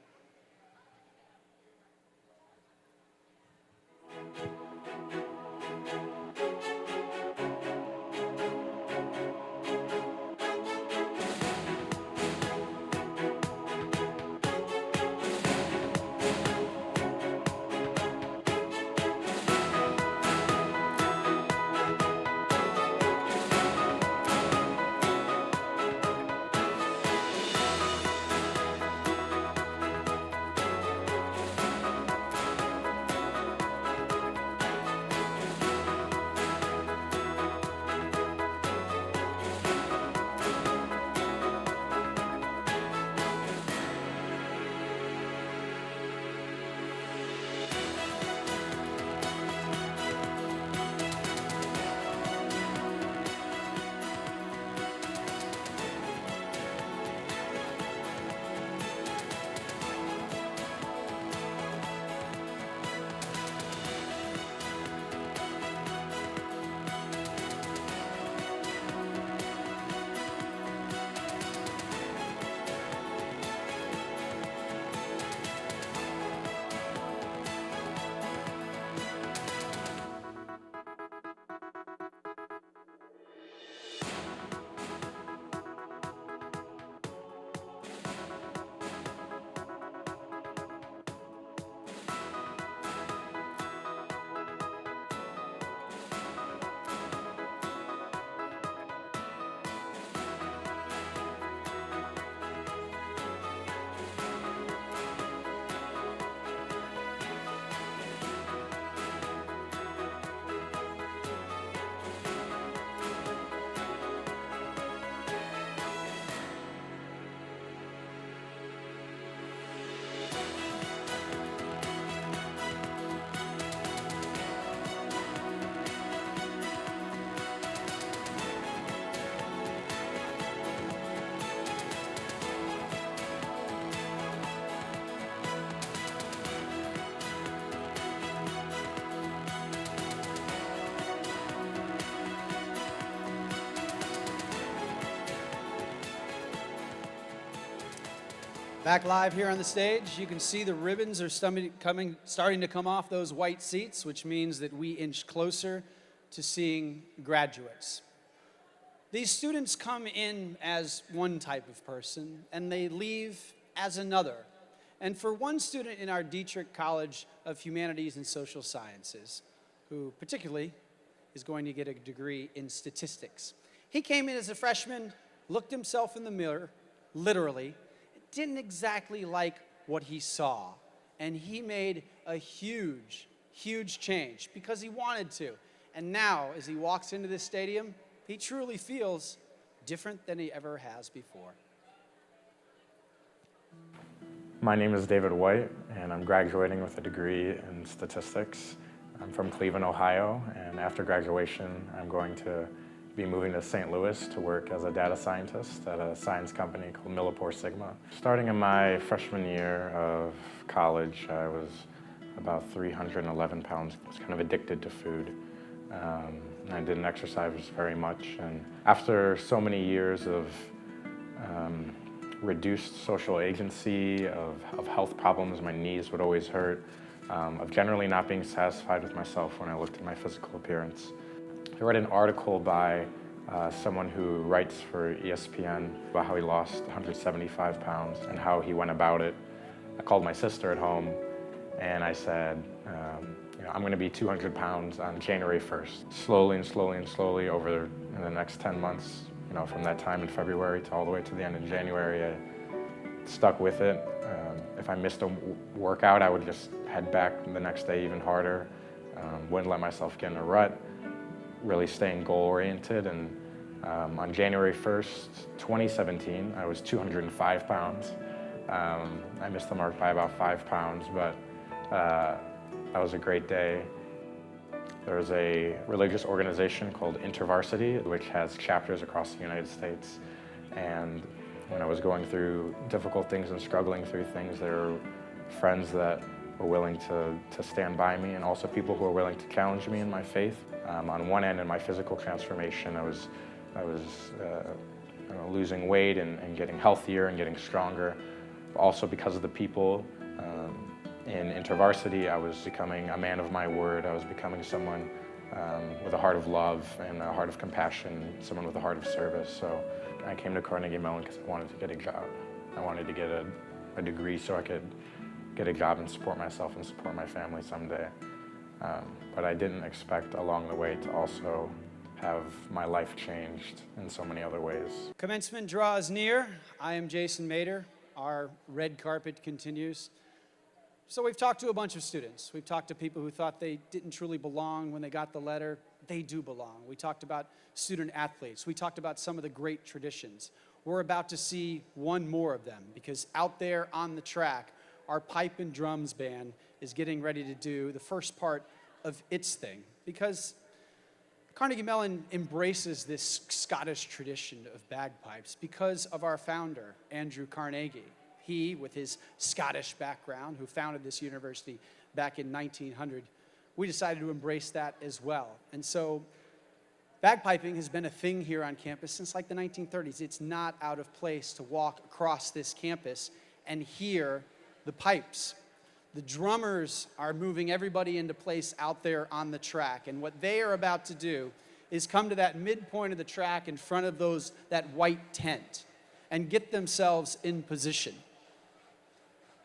Back live here on the stage, you can see the ribbons are starting to come off those white seats, which means that we inch closer to seeing graduates. These students come in as one type of person, and they leave as another. And for one student in our Dietrich College of Humanities and Social Sciences, who particularly is going to get a degree in statistics, he came in as a freshman, looked himself in the mirror, literally, didn't exactly like what he saw, and he made a huge, huge change because he wanted to. And now, as he walks into this stadium, he truly feels different than he ever has before. My name is David White, and I'm graduating with a degree in statistics. I'm from Cleveland, Ohio, and after graduation, I'm going to be moving to St. Louis to work as a data scientist at a science company called Millipore Sigma. Starting in my freshman year of college, I was about 311 pounds. I was kind of addicted to food. I didn't exercise very much. And after so many years of reduced social agency, of health problems, my knees would always hurt, of generally not being satisfied with myself when I looked at my physical appearance. I read an article by someone who writes for ESPN about how he lost 175 pounds and how he went about it. I called my sister at home and I said, I'm going to be 200 pounds on January 1st. Slowly and slowly and slowly over the next 10 months, from that time in February to all the way to the end of January, I stuck with it. If I missed a workout, I would just head back the next day even harder. Wouldn't let myself get in a rut. Really staying goal-oriented, and on January 1st, 2017, I was 205 pounds. I missed the mark by about 5 pounds, but that was a great day. There's a religious organization called InterVarsity, which has chapters across the United States, and when I was going through difficult things and struggling through things, there were friends that were willing to stand by me, and also people who were willing to challenge me in my faith. On one end, in my physical transformation, I was losing weight and getting healthier and getting stronger. Also because of the people in InterVarsity, I was becoming a man of my word. I was becoming someone with a heart of love and a heart of compassion, someone with a heart of service. So I came to Carnegie Mellon because I wanted to get a job. I wanted to get a degree so I could get a job and support myself and support my family someday. But I didn't expect along the way to also have my life changed in so many other ways. Commencement draws near. I am Jason Mader. Our red carpet continues. So we've talked to a bunch of students. We've talked to people who thought they didn't truly belong when they got the letter. They do belong. We talked about student athletes. We talked about some of the great traditions. We're about to see one more of them, because out there on the track, our pipe and drums band is getting ready to do the first part of its thing, because Carnegie Mellon embraces this Scottish tradition of bagpipes because of our founder, Andrew Carnegie. He, with his Scottish background, who founded this university back in 1900, we decided to embrace that as well. And so bagpiping has been a thing here on campus since like the 1930s. It's not out of place to walk across this campus and hear the pipes. The drummers are moving everybody into place out there on the track. And what they are about to do is come to that midpoint of the track in front of that white tent and get themselves in position.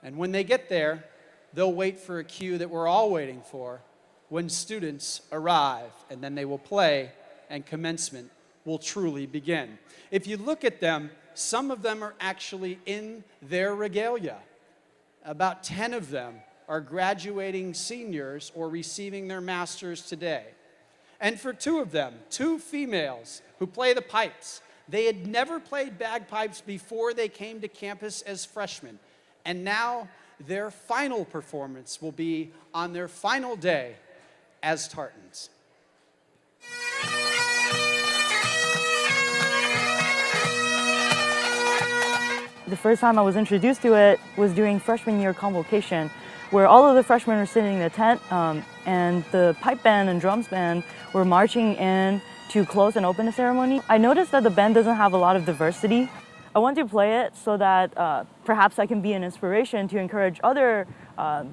And when they get there, they'll wait for a cue that we're all waiting for, when students arrive, and then they will play and commencement will truly begin. If you look at them, some of them are actually in their regalia. About 10 of them are graduating seniors or receiving their masters today. And for 2 of them, 2 females who play the pipes, they had never played bagpipes before they came to campus as freshmen. And now their final performance will be on their final day as tartans. The first time I was introduced to it was during freshman year convocation, where all of the freshmen were sitting in the tent and the pipe band and drums band were marching in to close and open the ceremony. I noticed that the band doesn't have a lot of diversity I want to play it so that perhaps I can be an inspiration to encourage other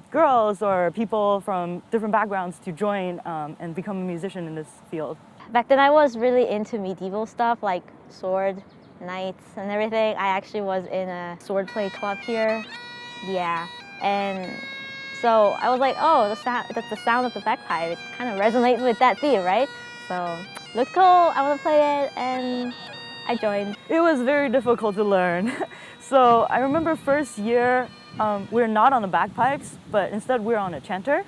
girls or people from different backgrounds to join and become a musician in this field. Back then I was really into medieval stuff like sword, knights and everything. I actually was in a swordplay club here. Yeah, and so I was like, oh, that's the sound of the bagpipe. It kind of resonates with that theme, right? So looked cool, I want to play it, and I joined. It was very difficult to learn. So I remember first year, we're not on the bagpipes, but instead we're on a chanter.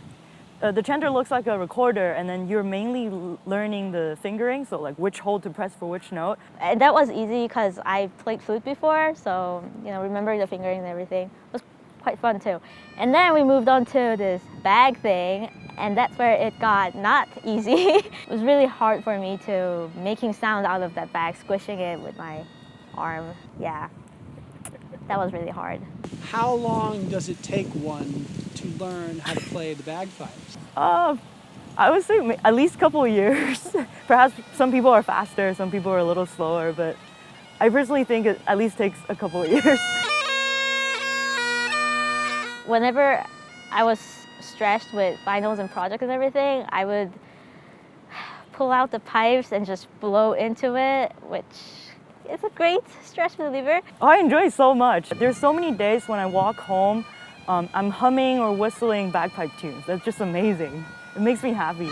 The chanter looks like a recorder, and then you're mainly learning the fingering, so like which hole to press for which note. And that was easy because I played flute before, so remembering the fingering and everything was quite fun too. And then we moved on to this bag thing, and that's where it got not easy. It was really hard for me to making sound out of that bag, squishing it with my arm. Yeah, that was really hard. How long does it take one to learn how to play the bagpipes? I would say at least a couple of years. Perhaps some people are faster, some people are a little slower, but I personally think it at least takes a couple of years. Whenever I was stressed with finals and projects and everything, I would pull out the pipes and just blow into it, which is a great stress reliever. Oh, I enjoy it so much. There's so many days when I walk home, I'm humming or whistling bagpipe tunes. That's just amazing. It makes me happy.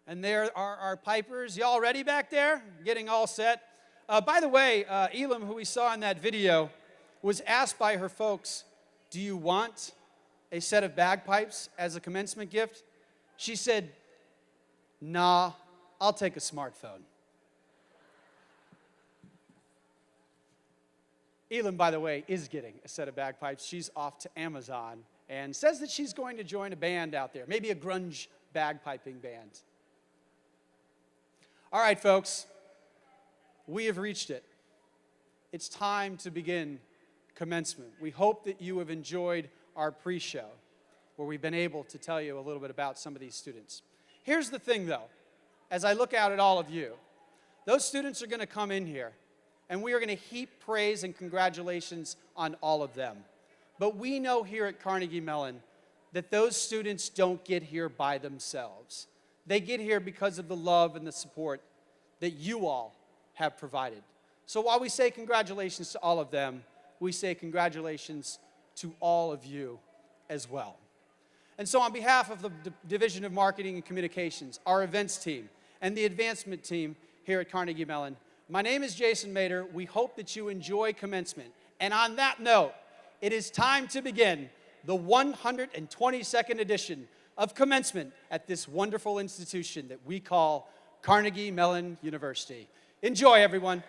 And there are our pipers. Y'all ready back there? Getting all set. By the way, Elam, who we saw in that video, was asked by her folks, do you want a set of bagpipes as a commencement gift? She said, nah, I'll take a smartphone. Elam, by the way, is getting a set of bagpipes. She's off to Amazon and says that she's going to join a band out there, maybe a grunge bagpiping band. All right, folks, we have reached it. It's time to begin commencement. We hope that you have enjoyed our pre-show, where we've been able to tell you a little bit about some of these students. Here's the thing, though. As I look out at all of you, those students are going to come in here, and we are going to heap praise and congratulations on all of them. But we know here at Carnegie Mellon that those students don't get here by themselves. They get here because of the love and the support that you all have provided. So while we say congratulations to all of them, we say congratulations to all of you as well. And so on behalf of the Division of Marketing and Communications, our events team, and the advancement team here at Carnegie Mellon, my name is Jason Mader. We hope that you enjoy commencement. And on that note, it is time to begin the 122nd edition of commencement at this wonderful institution that we call Carnegie Mellon University. Enjoy, everyone.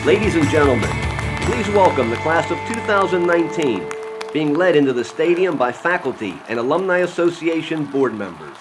Ladies and gentlemen, please welcome the class of 2019, being led into the stadium by faculty and Alumni Association board members.